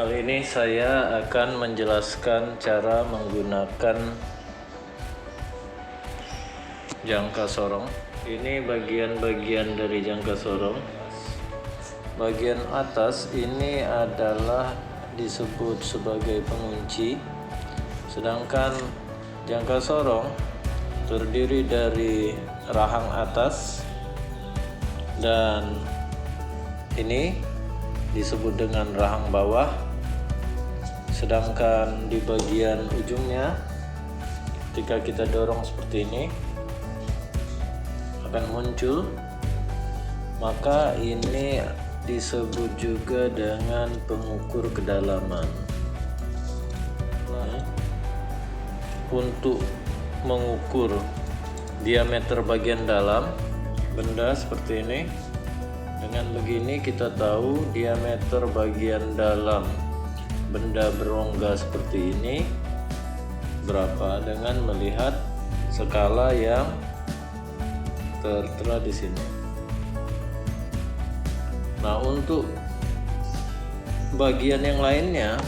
Kali ini saya akan menjelaskan cara menggunakan jangka sorong. Ini bagian-bagian dari jangka sorong. Bagian atas ini adalah disebut sebagai pengunci, sedangkan jangka sorong terdiri dari rahang atas dan ini disebut dengan rahang bawah, sedangkan di bagian ujungnya ketika kita dorong seperti ini akan muncul, maka ini disebut juga dengan pengukur kedalaman. Untuk mengukur diameter bagian dalam benda seperti ini, dengan begini kita tahu diameter bagian dalam benda berongga seperti ini berapa dengan melihat skala yang tertera di sini. Nah, untuk bagian yang lainnya,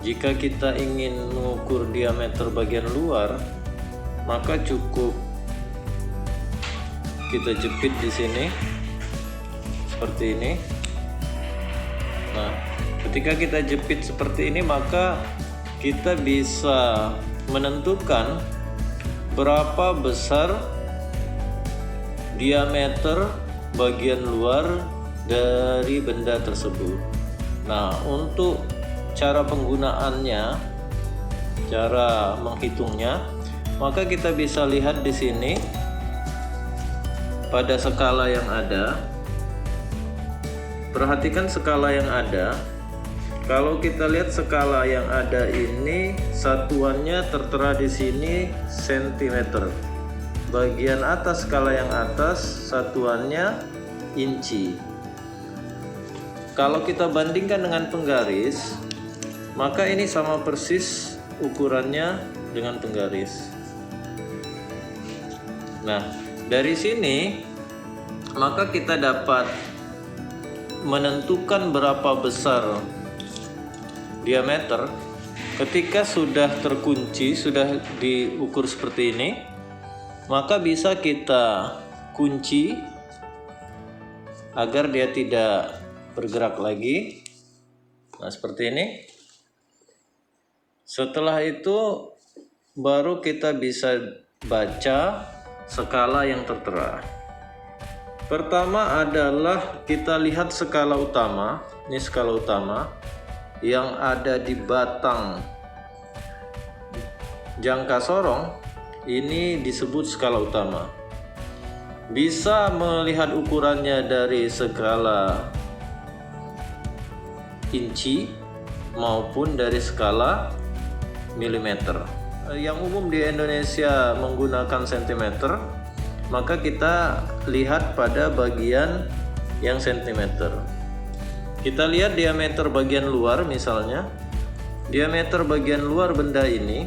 jika kita ingin mengukur diameter bagian luar, maka cukup kita jepit di sini seperti ini. Nah, ketika kita jepit seperti ini, maka kita bisa menentukan berapa besar diameter bagian luar dari benda tersebut. Nah, untuk cara penggunaannya, cara menghitungnya, maka kita bisa lihat di sini pada skala yang ada. Perhatikan skala yang ada. Kalau kita lihat skala yang ada ini, satuannya tertera di sini sentimeter. Bagian atas skala yang atas satuannya inci. Kalau kita bandingkan dengan penggaris, maka ini sama persis ukurannya dengan penggaris. Nah, dari sini maka kita dapat menentukan berapa besar diameter ketika sudah terkunci, sudah diukur seperti ini, maka bisa kita kunci agar dia tidak bergerak lagi. Nah, seperti ini. Setelah itu baru kita bisa baca skala yang tertera. Pertama adalah kita lihat skala utama. Ini skala utama yang ada di batang jangka sorong. Ini disebut skala utama. Bisa melihat ukurannya dari skala inci maupun dari skala milimeter. Yang umum di Indonesia menggunakan sentimeter, maka kita lihat pada bagian yang sentimeter. Kita lihat diameter bagian luar, misalnya diameter bagian luar benda ini,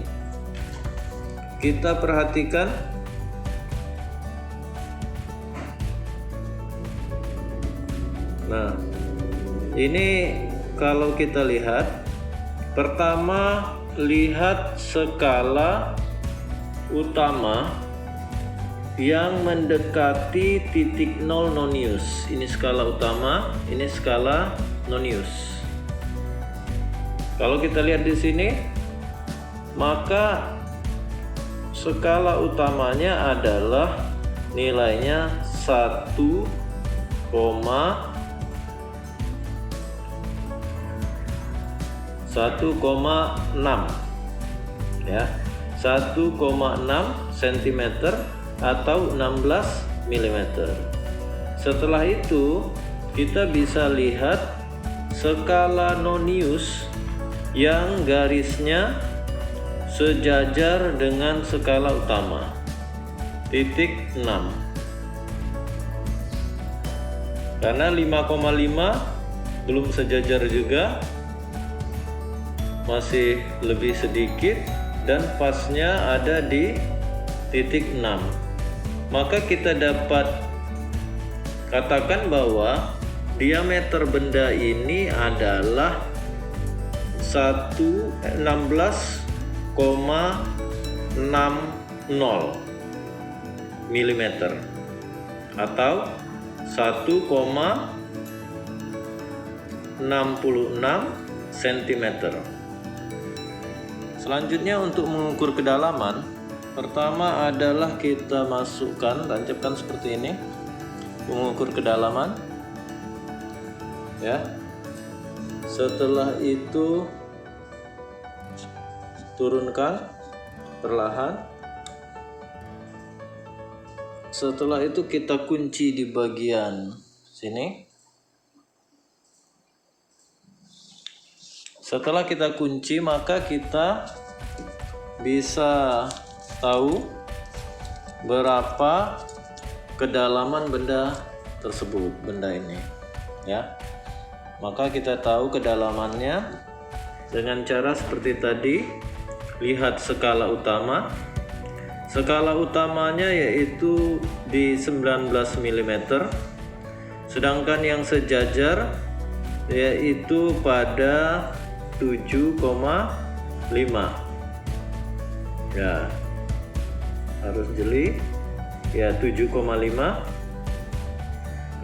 kita perhatikan nah, ini kalau kita lihat, pertama lihat skala utama yang mendekati titik 0 nonius. Ini skala utama, ini skala nonius. Kalau kita lihat di sini, maka skala utamanya adalah nilainya 1,6 ya, 1,6 cm atau 16 mm. Setelah itu kita bisa lihat skala nonius yang garisnya sejajar dengan skala utama, titik 6. Karena 5,5 belum sejajar juga, masih lebih sedikit, dan pasnya ada di titik 6. Maka kita dapat katakan bahwa diameter benda ini adalah 16,60 mm atau 1,66 cm. Selanjutnya untuk mengukur kedalaman, pertama adalah kita masukkan, tancapkan seperti ini, mengukur kedalaman ya. Setelah itu turunkan perlahan. Setelah itu kita kunci di bagian sini. Setelah kita kunci, maka kita bisa tahu berapa kedalaman benda tersebut, benda ini ya. Maka kita tahu kedalamannya dengan cara seperti tadi. Lihat skala utama. Skala utamanya yaitu di 19 mm, sedangkan yang sejajar yaitu pada 7,5 ya, harus jeli ya, 7,5.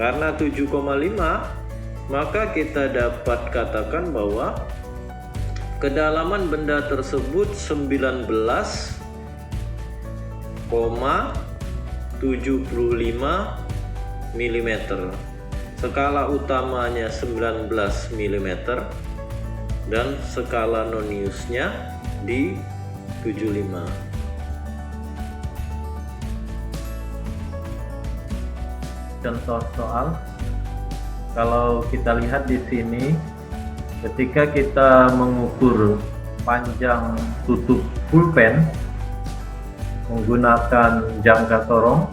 Karena 7,5, maka kita dapat katakan bahwa kedalaman benda tersebut 19,75 mm. Skala utamanya 19 mm dan skala noniusnya di 75. Contoh soal, kalau kita lihat di sini, ketika kita mengukur panjang tutup pulpen menggunakan jangka sorong,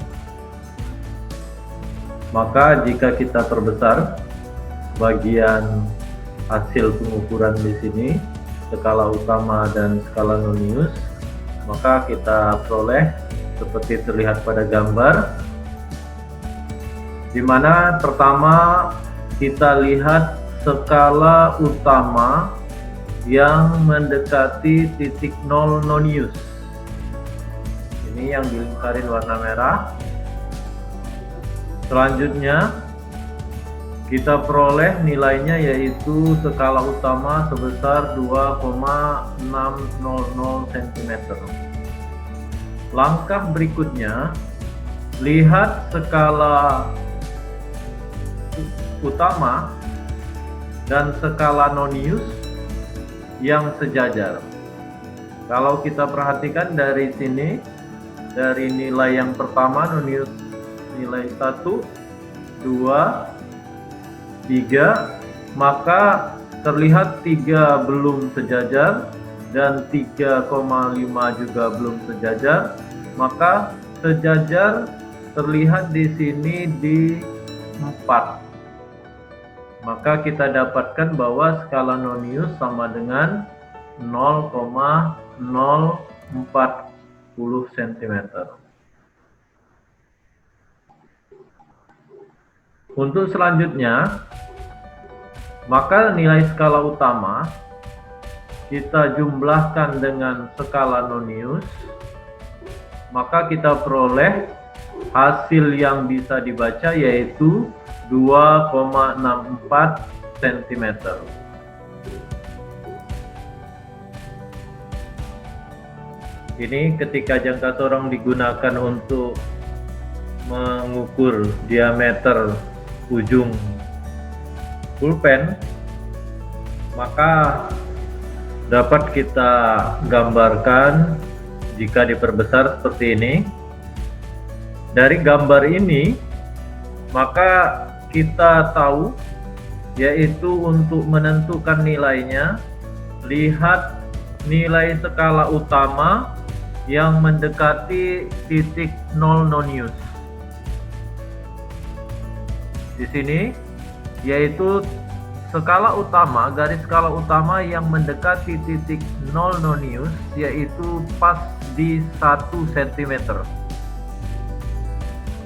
maka jika kita perbesar bagian hasil pengukuran di sini, skala utama dan skala nonius, maka kita peroleh seperti terlihat pada gambar, di mana pertama kita lihat skala utama yang mendekati titik 0 nonius. Ini yang dilingkarin warna merah. Selanjutnya kita peroleh nilainya yaitu skala utama sebesar 2,600 cm. Langkah berikutnya, lihat skala utama dan skala nonius yang sejajar. Kalau kita perhatikan dari sini, dari nilai yang pertama nonius nilai 1, 2, 3, maka terlihat 3 belum sejajar dan 3,5 juga belum sejajar, maka sejajar terlihat di sini di 4. Maka kita dapatkan bahwa skala nonius sama dengan 0,040 cm. Untuk selanjutnya, maka nilai skala utama kita jumlahkan dengan skala nonius, maka kita peroleh hasil yang bisa dibaca yaitu 2,64 cm. Ini ketika jangka sorong digunakan untuk mengukur diameter ujung pulpen, maka dapat kita gambarkan jika diperbesar seperti ini. Dari gambar ini, maka kita tahu yaitu untuk menentukan nilainya, lihat nilai skala utama yang mendekati titik 0 nonius. Di sini yaitu skala utama, garis skala utama yang mendekati titik 0 nonius yaitu pas di 1 cm,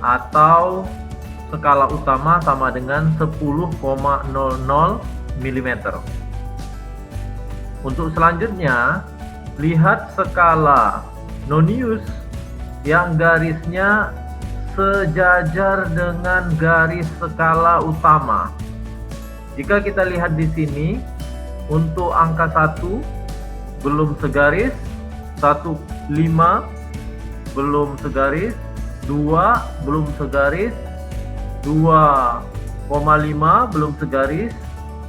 atau skala utama sama dengan 10,00 mm. Untuk selanjutnya, lihat skala Nonius yang garisnya sejajar dengan garis skala utama. Jika kita lihat di sini, untuk angka 1 belum segaris, 1,5 belum segaris, 2 belum segaris, 2,5 belum segaris,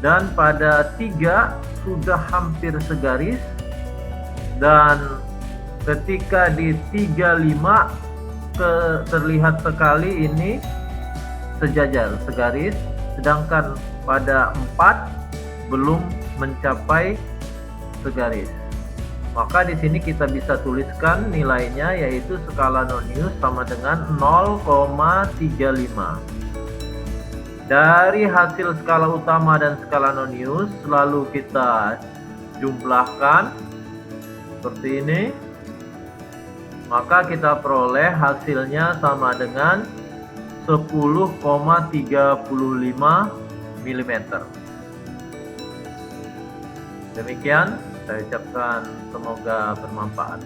dan pada 3 sudah hampir segaris, dan ketika di 35 terlihat sekali ini sejajar, segaris, sedangkan pada 4 belum mencapai segaris. Maka di sini kita bisa tuliskan nilainya, yaitu skala Nonius sama dengan 0,35. Dari hasil skala utama dan skala Nonius lalu kita jumlahkan seperti ini, maka kita peroleh hasilnya sama dengan 10,35 mm. Demikian, saya ucapkan semoga bermanfaat.